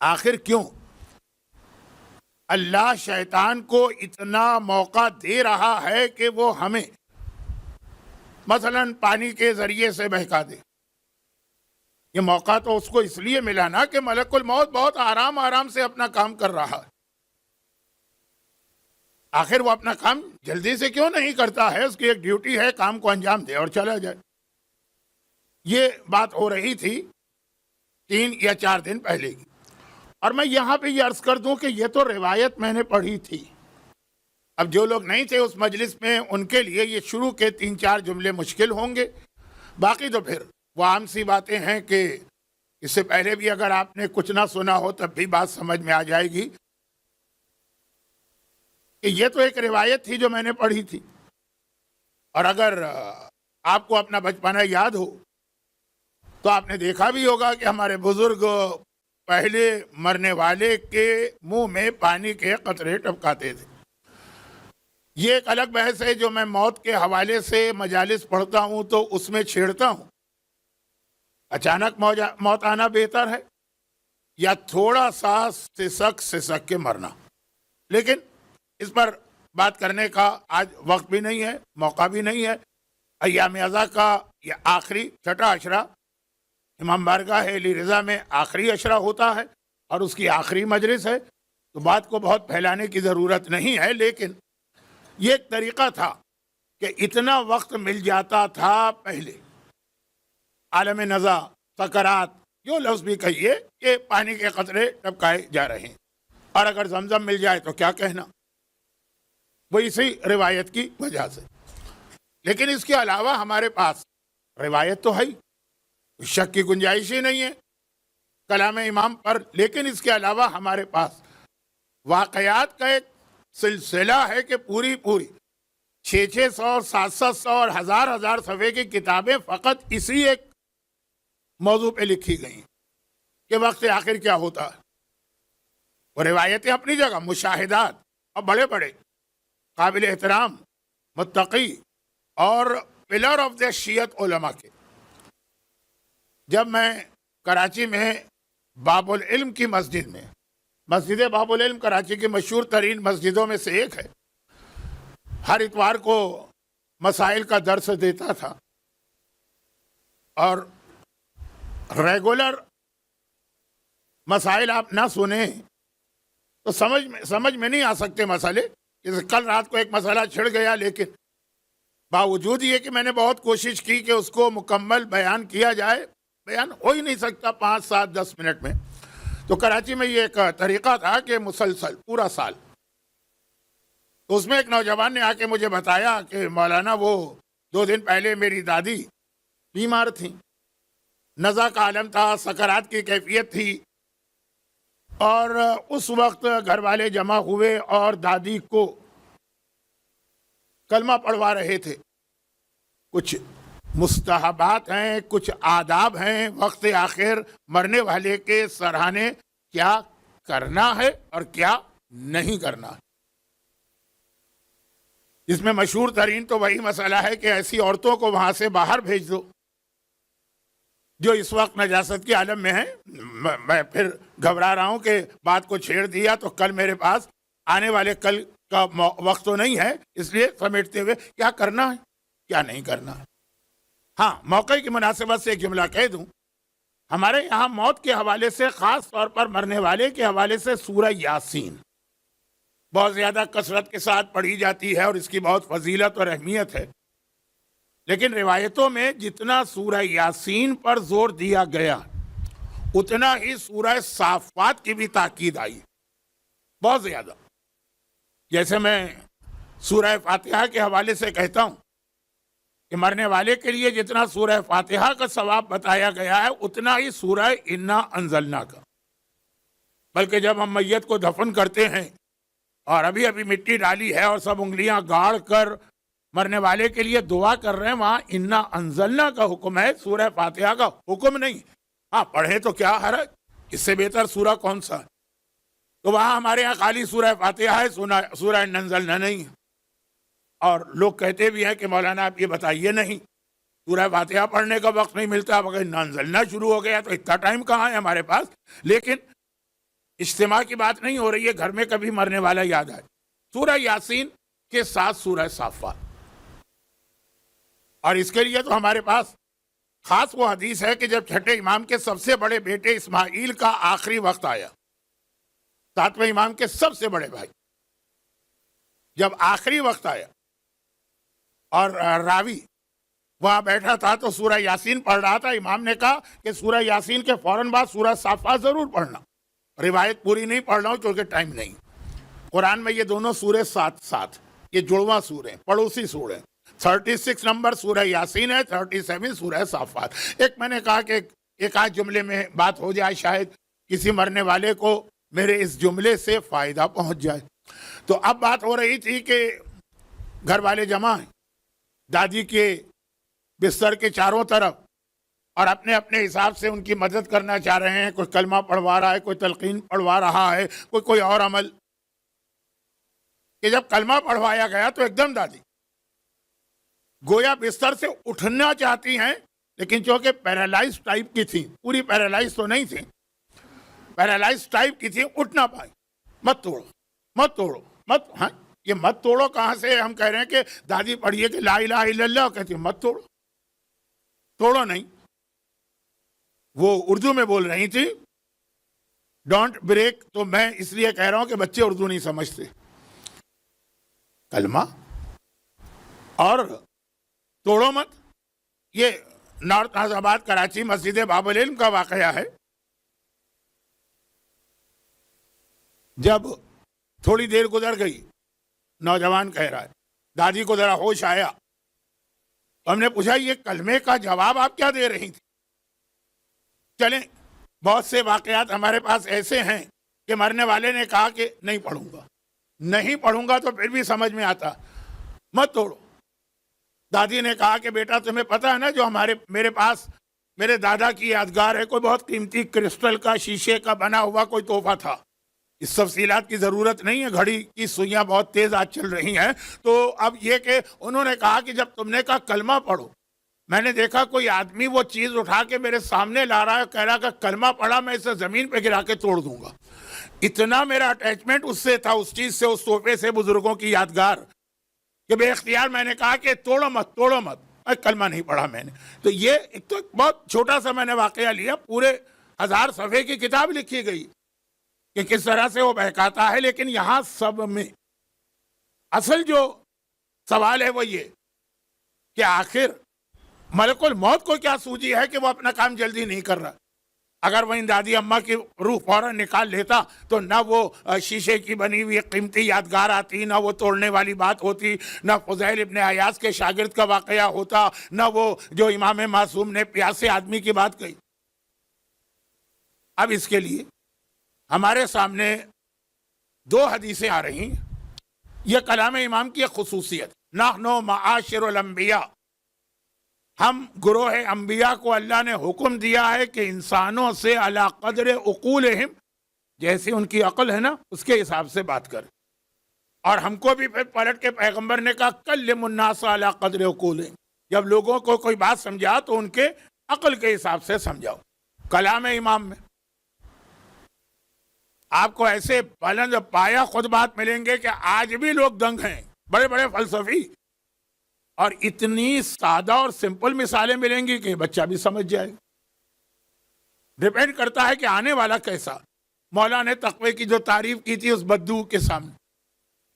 آخر کیوں اللہ شیطان کو اتنا موقع دے رہا ہے کہ وہ ہمیں مثلاً پانی کے ذریعے سے بہکا دے؟ یہ موقع تو اس کو اس لیے ملا نا کہ ملک الموت بہت آرام آرام سے اپنا کام کر رہا ہے. آخر وہ اپنا کام جلدی سے کیوں نہیں کرتا ہے؟ اس کی ایک ڈیوٹی ہے، کام کو انجام دے اور چلا جائے. یہ بات ہو رہی تھی 3 یا 4 دن پہلے کی، اور میں یہاں پہ یہ عرض کر دوں کہ یہ تو روایت میں نے پڑھی تھی. اب جو لوگ نہیں تھے اس مجلس میں ان کے لیے یہ شروع کے 3-4 جملے مشکل ہوں گے، باقی تو پھر وہ عام سی باتیں ہیں کہ اس سے پہلے بھی اگر آپ نے کچھ نہ سنا ہو تب بھی بات سمجھ میں آ جائے گی کہ یہ تو ایک روایت تھی جو میں نے پڑھی تھی. اور اگر آپ کو اپنا بچپنا یاد ہو تو آپ نے دیکھا بھی ہوگا کہ ہمارے بزرگ پہلے مرنے والے کے منہ میں پانی کے قطرے ٹپکاتے تھے. یہ ایک الگ بحث ہے جو میں موت کے حوالے سے مجالس پڑھتا ہوں تو اس میں چھیڑتا ہوں. اچانک موت آنا بہتر ہے یا تھوڑا سا سسک کے مرنا؟ لیکن اس پر بات کرنے کا آج وقت بھی نہیں ہے، موقع بھی نہیں ہے. ایام ازا کا یہ آخری چھٹا عشرہ امام بارگاہ علی رضا میں آخری عشرہ ہوتا ہے اور اس کی آخری مجلس ہے، تو بات کو بہت پھیلانے کی ضرورت نہیں ہے. لیکن یہ ایک طریقہ تھا کہ اتنا وقت مل جاتا تھا پہلے. عالم نزا، سکرات، جو لفظ بھی کہیے کہ پانی کے قطرے ٹپکائے جا رہے ہیں، اور اگر زمزم مل جائے تو کیا کہنا، وہ اسی روایت کی وجہ سے. لیکن اس کے علاوہ ہمارے پاس روایت تو ہے ہی، شک کی گنجائش ہی نہیں ہے کلام امام پر. لیکن اس کے علاوہ ہمارے پاس واقعات کا ایک سلسلہ ہے کہ پوری 600 700 اور 1000 صفحے کی کتابیں فقط اسی ایک موضوع پہ لکھی گئی کہ وقت آخر کیا ہوتا ہے. وہ روایتیں اپنی جگہ، مشاہدات اور بڑے بڑے قابل احترام متقی اور پلر آف دا شیعت علماء کے. جب میں کراچی میں باب العلم کی مسجد باب العلم کراچی کی مشہور ترین مسجدوں میں سے ایک ہے، ہر اتوار کو مسائل کا درس دیتا تھا اور ریگولر مسائل آپ نہ سنیں تو سمجھ میں نہیں آ سکتے مسئلے. جیسے کل رات کو ایک مسئلہ چھڑ گیا، لیکن باوجود یہ کہ میں نے بہت کوشش کی کہ اس کو مکمل بیان کیا جائے، بیان ہو ہی نہیں سکتا 5 7 10 منٹ میں. تو کراچی میں یہ ایک طریقہ تھا کہ مسلسل پورا سال. تو اس میں ایک نوجوان نے آ کے مجھے بتایا کہ مولانا وہ 2 دن پہلے میری دادی بیمار تھیں، نزا کا عالم تھا، سکرات کی کیفیت تھی، اور اس وقت گھر والے جمع ہوئے اور دادی کو کلمہ پڑھوا رہے تھے. کچھ مستحبات ہیں، کچھ آداب ہیں وقت آخر مرنے والے کے سراہنے، کیا کرنا ہے اور کیا نہیں کرنا ہے. اس میں مشہور ترین تو وہی مسئلہ ہے کہ ایسی عورتوں کو وہاں سے باہر بھیج دو جو اس وقت نجاست کے عالم میں ہیں. میں پھر گھبرا رہا ہوں کہ بات کو چھیڑ دیا تو کل میرے پاس آنے والے کل کا وقت تو نہیں ہے، اس لیے سمیٹتے ہوئے کیا کرنا ہے کیا نہیں کرنا ہے. ہاں، موقع کی مناسبت سے ایک جملہ کہہ دوں. ہمارے یہاں موت کے حوالے سے، خاص طور پر مرنے والے کے حوالے سے، سورہ یاسین بہت زیادہ کثرت کے ساتھ پڑھی جاتی ہے اور اس کی بہت فضیلت اور اہمیت ہے. لیکن روایتوں میں جتنا سورہ یاسین پر زور دیا گیا اتنا ہی سورہ صافات کی بھی تاکید آئی بہت زیادہ. جیسے میں سورہ فاتحہ کے حوالے سے کہتا ہوں کہ مرنے والے کے لیے جتنا سورہ فاتحہ کا ثواب بتایا گیا ہے اتنا ہی سورہ انا انزلنا کا. بلکہ جب ہم میت کو دفن کرتے ہیں اور ابھی مٹی ڈالی ہے اور سب انگلیاں گاڑ کر مرنے والے کے لیے دعا کر رہے ہیں، وہاں انا انزلنا کا حکم ہے، سورہ فاتحہ کا حکم نہیں. ہاں، پڑھیں تو کیا حرج، اس سے بہتر سورہ کون سا ہے. تو وہاں ہمارے یہاں خالی سورہ فاتحہ ہے، سورہ انا انزلنا نہیں ہے. اور لوگ کہتے بھی ہیں کہ مولانا آپ یہ بتائیے نہیں، سورہ فاتحہ پڑھنے کا وقت نہیں ملتا، اگر انا انزلنا شروع ہو گیا تو اتنا ٹائم کہاں ہے ہمارے پاس. لیکن اجتماع کی بات نہیں ہو رہی ہے، گھر میں کبھی مرنے والا یاد آئے. سورہ یاسین کے ساتھ سورہ صافات. اور اس کے لیے تو ہمارے پاس خاص وہ حدیث ہے کہ جب چھٹے امام کے سب سے بڑے بیٹے اسماعیل کا آخری وقت آیا، ساتویں امام کے سب سے بڑے بھائی جب آخری وقت آیا اور راوی وہاں بیٹھا تھا تو سورہ یاسین پڑھ رہا تھا، امام نے کہا کہ سورہ یاسین کے فوراً بعد سورہ صافات ضرور پڑھنا. روایت پوری نہیں پڑھ رہا ہوں کیونکہ ٹائم نہیں. قرآن میں یہ دونوں سورے ساتھ ساتھ، یہ جڑواں سورے، پڑوسی سورے. 36 نمبر سورہ یاسین ہے، 37 سورہ صافات. ایک میں نے کہا کہ ایک آدھ جملے میں بات ہو جائے، شاید کسی مرنے والے کو میرے اس جملے سے فائدہ پہنچ جائے. تو اب بات ہو رہی تھی کہ گھر والے جمع ہیں دادی کے بستر کے چاروں طرف اور اپنے اپنے حساب سے ان کی مدد کرنا چاہ رہے ہیں. کوئی کلمہ پڑھوا رہا ہے، کوئی تلقین پڑھوا رہا ہے، کوئی اور عمل. کہ جب کلمہ پڑھوایا گیا تو ایک دم دادی گویا بستر سے اٹھنا چاہتی ہیں، لیکن چونکہ پیرالائز ٹائپ کی تھی، پوری پیرالائز تو نہیں تھی، پیرالائز ٹائپ کی تھی، اٹھ نہ پائی. مت توڑو، مت توڑو، مت. ہاں یہ مت توڑو کہاں سے؟ ہم کہہ رہے ہیں کہ دادی پڑھیے کہ لا الہ الا اللہ، کہتی مت توڑو. توڑو نہیں. وہ اردو میں بول رہی تھی ڈونٹ بریک، تو میں اس لیے کہہ رہا ہوں کہ بچے اردو نہیں سمجھتے. کلمہ اور توڑو مت. یہ نارتھ ناز آباد کراچی مسجد باب العلم کا واقعہ ہے. جب تھوڑی دیر گزر گئی، نوجوان کہہ رہا ہے دادی کو ذرا ہوش آیا. ہم نے پوچھا یہ کلمے کا جواب آپ کیا دے رہی تھی؟ چلیں بہت سے واقعات ہمارے پاس ایسے ہیں کہ مرنے والے نے کہا کہ نہیں پڑھوں گا، نہیں پڑھوں گا، تو پھر بھی سمجھ میں آتا مت توڑو. دادی نے کہا کہ بیٹا تمہیں پتا ہے نا جو میرے پاس میرے دادا کی یادگار ہے، کوئی بہت قیمتی کرسٹل کا شیشے کا بنا ہوا کوئی تحفہ تھا. اس تفصیلات کی ضرورت نہیں ہے، گھڑی کی سوئیاں بہت تیز آج چل رہی ہیں. تو اب یہ کہ انہوں نے کہا کہ جب تم نے کہا کلمہ پڑھو، میں نے دیکھا کوئی آدمی وہ چیز اٹھا کے میرے سامنے لا رہا ہے، کہہ رہا کہ کلمہ پڑھا میں اسے زمین پہ گرا کے توڑ دوں گا. اتنا میرا اٹیچمنٹ اس سے تھا، اس چیز سے، اس تحفے سے، بزرگوں کی یادگار، کہ بے اختیار میں نے کہا کہ توڑو مت، توڑو مت. کلمہ نہیں پڑھا میں نے. تو یہ ایک تو بہت چھوٹا سا میں نے واقعہ لیا، پورے 1000 صفحے کی کتاب لکھی گئی کہ کس طرح سے وہ بہکاتا ہے. لیکن یہاں سب میں اصل جو سوال ہے وہ یہ کہ آخر ملک الموت کو کیا سوجی ہے کہ وہ اپنا کام جلدی نہیں کر رہا. اگر وہ ان دادی اماں کی روح فوراً نکال لیتا تو نہ وہ شیشے کی بنی ہوئی قیمتی یادگار آتی، نہ وہ توڑنے والی بات ہوتی، نہ فضیل ابن عیاض کے شاگرد کا واقعہ ہوتا، نہ وہ جو امام معصوم نے پیاسے آدمی کی بات کہی. اب اس کے لیے ہمارے سامنے 2 حدیثیں آ رہی ہیں. یہ کلام امام کی ایک خصوصیت، نحن معاشر الانبیاء، ہم گروہ انبیاء کو اللہ نے حکم دیا ہے کہ انسانوں سے علی قدر عقولہم، جیسی ان کی عقل ہے نا اس کے حساب سے بات کریں. اور ہم کو بھی پھر پلٹ کے پیغمبر نے کہا کلم الناس علی قدر عقولہم، جب لوگوں کو کوئی بات سمجھا تو ان کے عقل کے حساب سے سمجھاؤ. کلام امام میں آپ کو ایسے بلند پایا خطبات ملیں گے کہ آج بھی لوگ دنگ ہیں، بڑے بڑے فلسفی، اور اتنی سادہ اور سمپل مثالیں ملیں گی کہ بچہ بھی سمجھ جائے. ڈیپینڈ کرتا ہے کہ آنے والا کیسا. مولا نے تقوی کی جو تعریف کی تھی اس بدو کے سامنے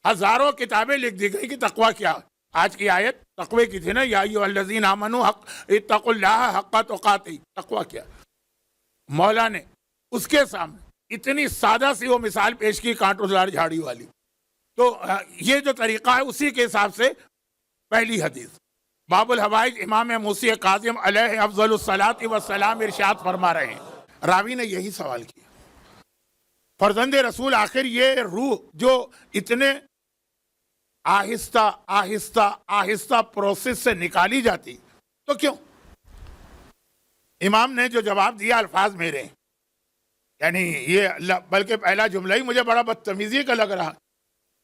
ہزاروں کتابیں لکھ دی گئی کہ تقوی کیا. آج کی آیت تقوی کی تھی نا، یا ایھا الذین آمنوا اتقوا اللہ حق تقاتہ، تقوی کیا. مولا نے اس کے سامنے اتنی سادہ سی وہ مثال پیش کی، کانٹوں دار جھاڑی والی. تو یہ جو طریقہ ہے اسی کے حساب سے پہلی حدیث باب الحوائج امام موسی کاظم علیہ افضل الصلاۃ والسلام ارشاد فرما رہے ہیں. راوی نے یہی سوال کیا، فرزند رسول آخر یہ روح جو اتنے آہستہ آہستہ آہستہ پروسیس سے نکالی جاتی تو کیوں؟ امام نے جو جواب دیا الفاظ میرے ہیں، یعنی یہ بلکہ پہلا جملہ ہی مجھے بڑا بدتمیزی کا لگ رہا.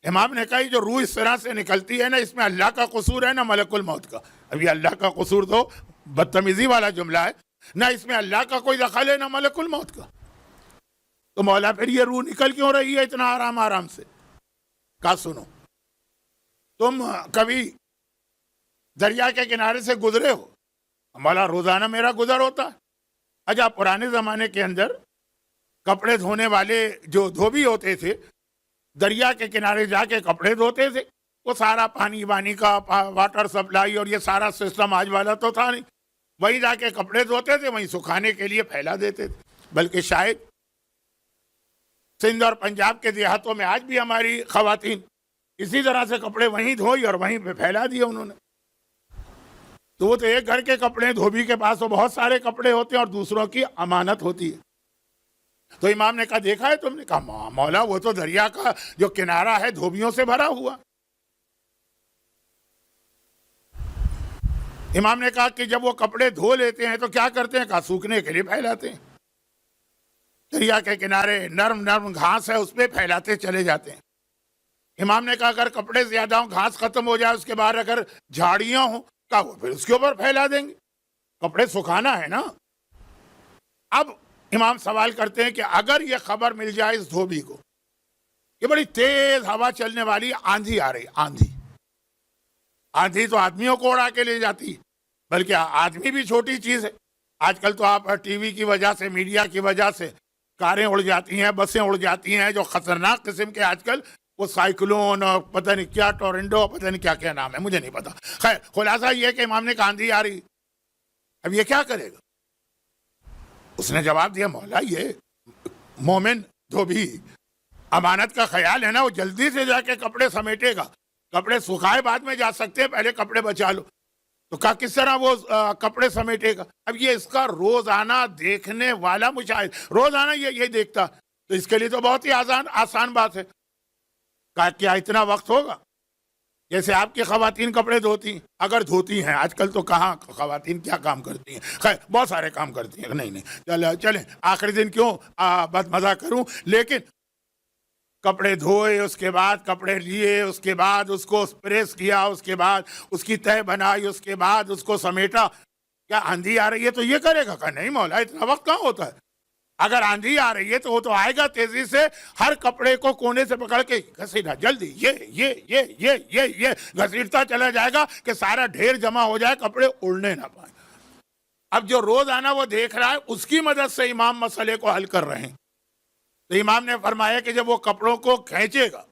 امام نے کہا یہ جو روح اس طرح سے نکلتی ہے نا، اس میں اللہ کا قصور ہے نہ ملک الموت کا. اب یہ اللہ کا قصور تو بدتمیزی والا جملہ ہے، نہ اس میں اللہ کا کوئی دخل ہے نہ ملک الموت کا. تو مولا پھر یہ روح نکل کیوں رہی ہے اتنا آرام آرام سے؟ کہا سنو، تم کبھی دریا کے کنارے سے گزرے ہو؟ مولا روزانہ میرا گزر ہوتا ہے۔ اچھا، پرانے زمانے کے اندر کپڑے دھونے والے جو دھوبی ہوتے تھے دریا کے کنارے جا کے کپڑے دھوتے تھے، وہ سارا پانی وانی کا واٹر سپلائی اور یہ سارا سسٹم آج والا تو تھا نہیں، وہیں جا کے کپڑے دھوتے تھے، وہیں سکھانے کے لیے پھیلا دیتے تھے۔ بلکہ شاید سندھ اور پنجاب کے دیہاتوں میں آج بھی ہماری خواتین اسی طرح سے کپڑے وہیں دھوئی اور وہیں پہ پھیلا دیے انہوں نے۔ تو وہ تو ایک گھر کے کپڑے، دھوبی کے پاس تو بہت سارے کپڑے ہوتے ہیں اور دوسروں کی امانت ہوتی ہے۔ تو امام نے کہا دیکھا ہے تم نے؟ کہا مولا وہ تو دریا کا جو کنارہ ہے دھوبیوں سے بھرا ہوا۔ امام نے کہا کہ جب وہ کپڑے دھو لیتے ہیں تو کیا کرتے ہیں؟ کہا سوکھنے کے لیے پھیلاتے ہیں، دریا کے کنارے نرم نرم گھاس ہے اس پہ پھیلاتے چلے جاتے ہیں۔ امام نے کہا اگر کپڑے زیادہ ہوں، گھاس ختم ہو جائے، اس کے بعد اگر جھاڑیاں ہوں، کہا وہ پھر اس کے اوپر پھیلا دیں گے، کپڑے سکھانا ہے نا۔ اب امام سوال کرتے ہیں کہ اگر یہ خبر مل جائے اس دھوبی کو کہ بڑی تیز ہوا چلنے والی آندھی آ رہی، آندھی تو آدمیوں کو اڑا کے لے جاتی ہے، بلکہ آدمی بھی چھوٹی چیز ہے۔ آج کل تو آپ ٹی وی کی وجہ سے، میڈیا کی وجہ سے کاریں اڑ جاتی ہیں، بسیں اڑ جاتی ہیں، جو خطرناک قسم کے آج کل وہ سائیکلون اور پتہ نہیں کیا ٹورنڈو، پتہ نہیں کیا کیا نام ہے، مجھے نہیں پتا۔ خیر، خلاصہ یہ کہ امام نے کہا آندھی آ رہی، اب یہ کیا کرے گا؟ اس نے جواب دیا مولا یہ مومن دھوبی امانت کا خیال ہے نا، وہ جلدی سے جا کے کپڑے سمیٹے گا، کپڑے سکھائے بعد میں جا سکتے ہیں، پہلے کپڑے بچا لو۔ تو کہا کس طرح وہ کپڑے سمیٹے گا؟ اب یہ اس کا روزانہ دیکھنے والا مشاہد، روزانہ یہ دیکھتا، تو اس کے لیے تو بہت ہی آسان بات ہے۔ کہا کیا اتنا وقت ہوگا؟ جیسے آپ کی خواتین کپڑے دھوتی ہیں، اگر دھوتی ہیں، آج کل تو کہاں خواتین کیا کام کرتی ہیں، خیر بہت سارے کام کرتی ہیں، نہیں چلیں آخری دن کیوں بد مزہ کروں، لیکن کپڑے دھوئے، اس کے بعد کپڑے لیے، اس کے بعد اس کو پریس کیا، اس کے بعد اس کی تہہ بنائی، اس کے بعد اس کو سمیٹا۔ کیا آندھی آ رہی ہے تو یہ کرے گا؟ کہا نہیں مولا اتنا وقت کہاں ہوتا ہے، اگر آندھی آ رہی ہے تو وہ تو آئے گا تیزی سے، ہر کپڑے کو کونے سے پکڑ کے گھسیٹا، جلدی یہ گھسیٹتا چلا جائے گا کہ سارا ڈھیر جمع ہو جائے، کپڑے اڑنے نہ پائیں۔ اب جو روزانہ وہ دیکھ رہا ہے اس کی مدد سے امام مسئلے کو حل کر رہے ہیں۔ تو امام نے فرمایا کہ جب وہ کپڑوں کو کھینچے گا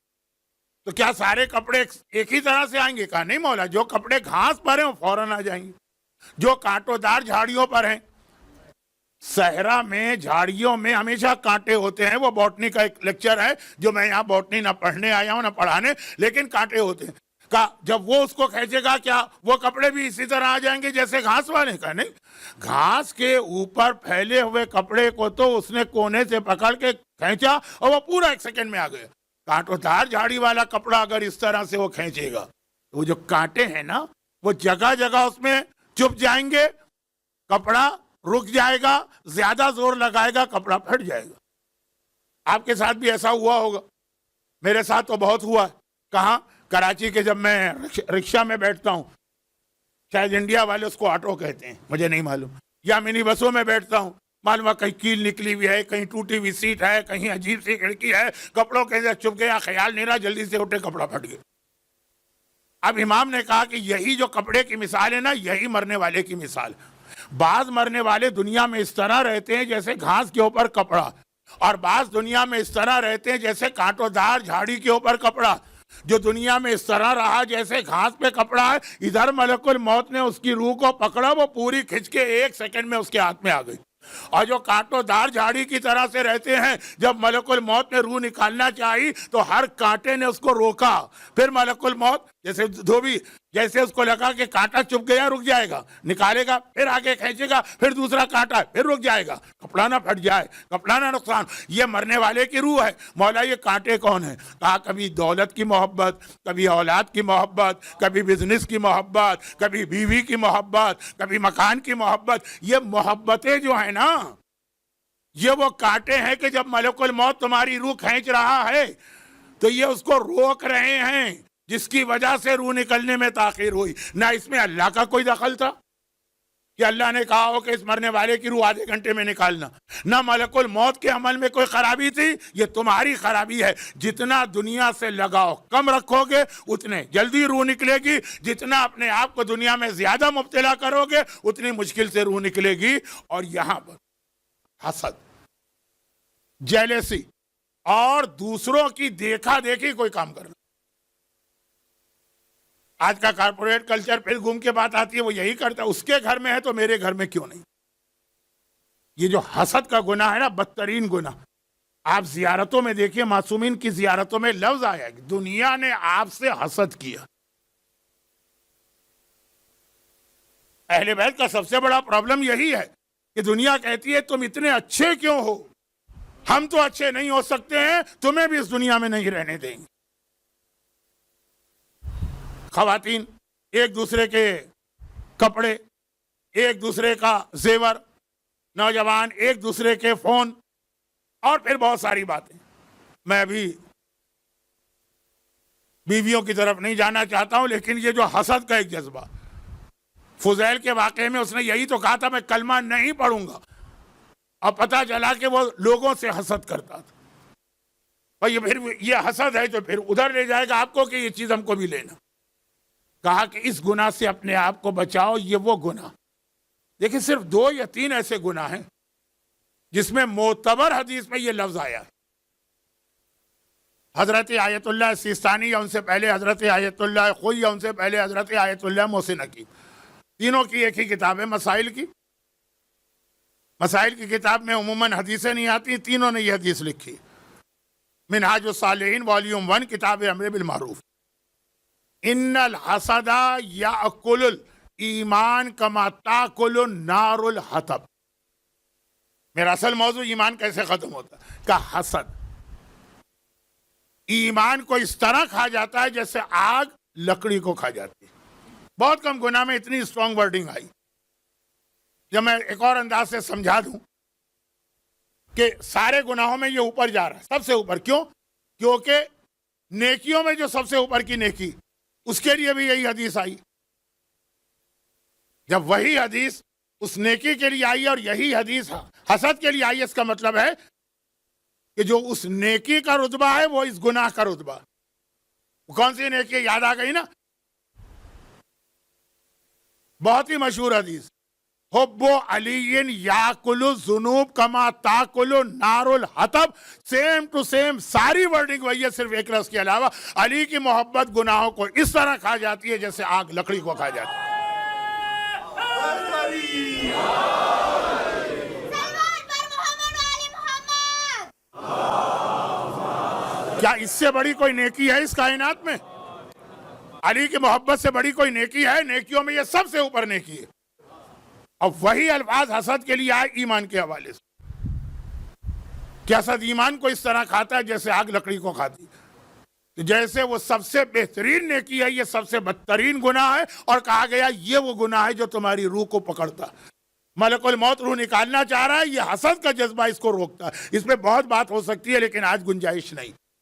تو کیا سارے کپڑے ایک ہی طرح سے آئیں گے؟ کہا نہیں مولا، جو کپڑے گھاس پر ہیں وہ فوراً آ جائیں گے، جو کانٹوں دار جھاڑیوں پر ہیں، صحرا میں جھاڑیوں میں ہمیشہ کانٹے ہوتے ہیں، وہ بوٹنی کا ایک لیکچر ہے جو میں یہاں بوٹنی نہ پڑھنے آیا ہوں نہ پڑھانے، لیکن کانٹے ہوتے ہیں۔ کہا جب وہ اس کو کھینچے گا کیا وہ کپڑے بھی اسی طرح آ جائیں گے جیسے گھاس والے؟ کا نہیں، گھاس کے اوپر پھیلے ہوئے کپڑے کو تو اس نے کونے سے پکڑ کے کھینچا اور وہ پورا 1 سیکنڈ میں آ گیا۔ کانٹوں دار جھاڑی والا کپڑا اگر اس طرح سے وہ کھینچے گا تو وہ جو کانٹے ہیں نا وہ جگہ جگہ اس میں چپ جائیں گے، کپڑا رک جائے گا، زیادہ زور لگائے گا کپڑا پھٹ جائے گا۔ آپ کے ساتھ بھی ایسا ہوا ہوگا، میرے ساتھ تو بہت ہوا ہے۔ کہاں؟ کراچی کے جب میں رکشہ میں بیٹھتا ہوں، شاید انڈیا والے اس کو آٹو کہتے ہیں، مجھے نہیں معلوم، یا منی بسوں میں بیٹھتا ہوں، معلوم کہیں کیل نکلی ہوئی ہے، کہیں ٹوٹی ہوئی سیٹ ہے، کہیں عجیب سی کھڑکی ہے، کپڑوں کے اندر چپ گیا، خیال نہیں رہا، جلدی سے اٹھے کپڑا پھٹ گیا۔ اب امام نے کہا کہ یہی جو کپڑے کی مثال ہے نا، یہی مرنے والے کی مثال ہے۔ بعض مرنے والے دنیا میں اس طرح رہتے ہیں جیسے گھاس کے اوپر کپڑا، اور بعض دنیا میں اس طرح رہتے ہیں جیسے کانٹوں دار جھاڑی کے اوپر کپڑا۔ جو دنیا میں اس طرح رہا جیسے گھاس پہ کپڑا ہے، ادھر ملک الموت نے اس کی روح کو پکڑا، وہ پوری کھچ کے 1 سیکنڈ میں اس کے ہاتھ میں آ گئی۔ اور جو کانٹوں دار جھاڑی کی طرح سے رہتے ہیں، جب ملک الموت نے روح نکالنا چاہی تو ہر کانٹے نے اس کو روکا، پھر ملک الموت جیسے دھوبی، جیسے اس کو لگا کہ کانٹا چپ گیا، رک جائے گا، نکالے گا، پھر آگے کھینچے گا، پھر دوسرا کانٹا، پھر رک جائے گا، کپڑا نہ پھٹ جائے، کپڑا نہ نقصان۔ یہ مرنے والے کی روح ہے۔ مولا یہ کانٹے کون ہیں؟ کہا کبھی دولت کی محبت، کبھی اولاد کی محبت، کبھی بزنس کی محبت، کبھی بیوی کی محبت، کبھی مکان کی محبت۔ یہ محبتیں جو ہیں نا، یہ وہ کانٹے ہیں کہ جب ملک الموت تمہاری روح کھینچ رہا ہے تو یہ اس کو روک رہے ہیں، جس کی وجہ سے روح نکلنے میں تاخیر ہوئی، نہ اس میں اللہ کا کوئی دخل تھا۔ کہ اللہ نے کہا ہو کہ اس مرنے والے کی روح آدھے گھنٹے میں نکالنا، نہ ملک الموت کے عمل میں کوئی خرابی تھی. یہ تمہاری خرابی ہے. جتنا دنیا سے لگاؤ کم رکھو گے اتنے جلدی روح نکلے گی، جتنا اپنے آپ کو دنیا میں زیادہ مبتلا کرو گے اتنی مشکل سے روح نکلے گی. اور یہاں پر حسد، جیلسی اور دوسروں کی دیکھا دیکھی کوئی کام کرنا. آج کا کارپوریٹ کلچر پھر گھوم کے بات آتی ہے، وہ یہی کرتا ہے، اس کے گھر میں ہے تو میرے گھر میں کیوں نہیں. یہ جو حسد کا گناہ ہے نا، بدترین گناہ. آپ زیارتوں میں دیکھیے، معصومین کی زیارتوں میں لفظ آیا کہ دنیا نے آپ سے حسد کیا. اہل بیت کا سب سے بڑا پرابلم یہی ہے کہ دنیا کہتی ہے تم اتنے اچھے کیوں ہو، ہم تو اچھے نہیں ہو سکتے ہیں، تمہیں بھی اس دنیا میں نہیں رہنے دیں گے. خواتین ایک دوسرے کے کپڑے، ایک دوسرے کا زیور، نوجوان ایک دوسرے کے فون، اور پھر بہت ساری باتیں. میں بھی بیویوں کی طرف نہیں جانا چاہتا ہوں، لیکن یہ جو حسد کا ایک جذبہ، فضیل کے واقعے میں اس نے یہی تو کہا تھا میں کلمہ نہیں پڑھوں گا، اور پتہ چلا کہ وہ لوگوں سے حسد کرتا تھا. اور یہ پھر یہ حسد ہے جو پھر ادھر لے جائے گا آپ کو کہ یہ چیز ہم کو بھی لینا. کہا کہ اس گناہ سے اپنے آپ کو بچاؤ. یہ وہ گناہ، دیکھیں صرف 2 یا 3 ایسے گناہ ہیں جس میں معتبر حدیث میں یہ لفظ آیا ہے. حضرت آیت اللہ سیستانی یا ان سے پہلے حضرت آیت اللہ خوئی یا ان سے پہلے حضرت آیت اللہ محسن نقی، تینوں کی ایک ہی کتاب ہے مسائل کی. مسائل کی کتاب میں عموماً حدیثیں نہیں آتی، تینوں نے یہ حدیث لکھی. منہاج الصالحین والیوم 1، کتاب امر بالمعروف. ان الحسد یاکل الایمان کما تاکل النار الحطب. میرا اصل موضوع ایمان کیسے ختم ہوتا ہے کہ حسد ایمان کو اس طرح کھا جاتا ہے جیسے آگ لکڑی کو کھا جاتی ہے. بہت کم گناہ میں اتنی اسٹرانگ ورڈنگ آئی. جب میں ایک اور انداز سے سمجھا دوں کہ سارے گناہوں میں یہ اوپر جا رہا ہے، سب سے اوپر. کیوں؟ کیونکہ نیکیوں میں جو سب سے اوپر کی نیکی، اس کے لیے بھی یہی حدیث آئی. جب وہی حدیث اس نیکی کے لیے آئی اور یہی حدیث حسد کے لیے آئی، اس کا مطلب ہے کہ جو اس نیکی کا رتبہ ہے وہ اس گناہ کا رتبہ. کون سی نیکی یاد آ گئی نا؟ بہت ہی مشہور حدیث، حب علی یاکل الذنوب کما تاکل النار الحطب. سیم ٹو سیم ساری ورڈنگ وہی ہے، صرف ایک لفظ کے علاوہ. علی کی محبت گناہوں کو اس طرح کھا جاتی ہے جیسے آگ لکڑی کو کھا جاتی ہے. کیا اس سے بڑی کوئی نیکی ہے اس کائنات میں؟ علی کی محبت سے بڑی کوئی نیکی ہے؟ نیکیوں میں یہ سب سے اوپر نیکی ہے. اور وہی الفاظ حسد کے لیے آئے ایمان کے حوالے سے. کیا حسد ایمان کو اس طرح کھاتا ہے جیسے آگ لکڑی کو کھاتی ہے. تو جیسے وہ سب سے بہترین نیکی ہے، یہ سب سے بدترین گناہ ہے. اور کہا گیا یہ وہ گناہ ہے جو تمہاری روح کو پکڑتا. ملک الموت روح نکالنا چاہ رہا ہے، یہ حسد کا جذبہ اس کو روکتا ہے. اس پہ بہت بات ہو سکتی ہے لیکن آج گنجائش نہیں.